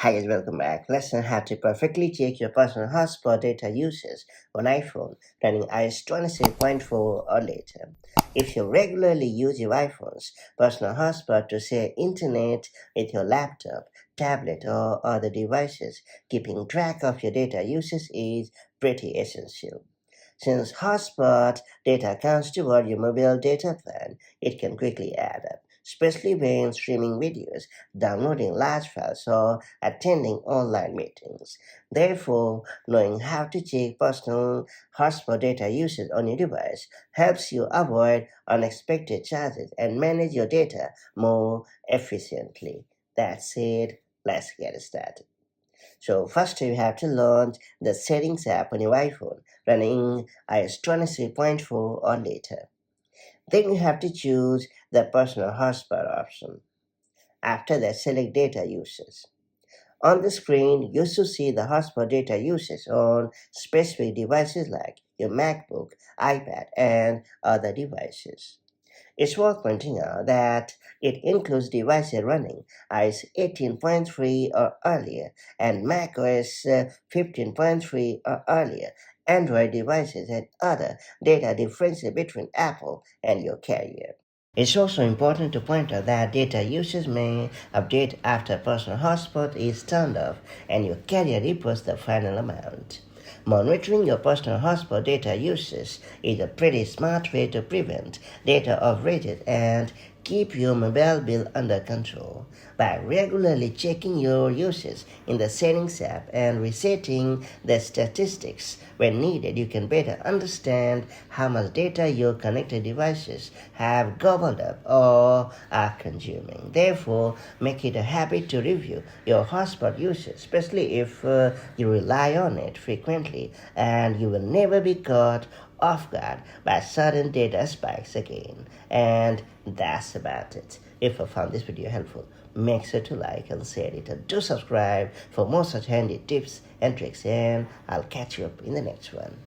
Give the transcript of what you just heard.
Hi guys, welcome back. Let's learn how to perfectly check your personal hotspot data usage on iPhone running iOS 26.4 or later. If you regularly use your iPhone's personal hotspot to share internet with your laptop, tablet, or other devices, keeping track of your data usage is pretty essential. Since hotspot data counts toward your mobile data plan, it can quickly add up, especially when streaming videos, downloading large files, or attending online meetings. Therefore, knowing how to check personal hotspot data usage on your device helps you avoid unexpected charges and manage your data more efficiently. That's it. Let's get started. So first you have to launch the Settings app on your iPhone running iOS 23.4 or later. Then you have to choose the Personal Hotspot option. After that, select Data Usage. On the screen, you should see the hotspot data usage on specific devices like your MacBook, iPad, and other devices. It's worth pointing out that it includes devices running iOS 18.3 or earlier and macOS 15.3 or earlier, Android devices, and other data differences between Apple and your carrier. It's also important to point out that data usage may update after personal hotspot is turned off and your carrier reports the final amount. Monitoring your personal hotspot data usage is a pretty smart way to prevent data overage and keep your mobile bill under control. By regularly checking your usage in the Settings app and resetting the statistics when needed, you can better understand how much data your connected devices have gobbled up or are consuming. Therefore, make it a habit to review your hotspot usage, especially if you rely on it frequently, and you will never be caught off guard by sudden data spikes again. And that's about it. If you found this video helpful, make sure to like and share it, and do subscribe for more such handy tips and tricks, and I'll catch you up in the next one.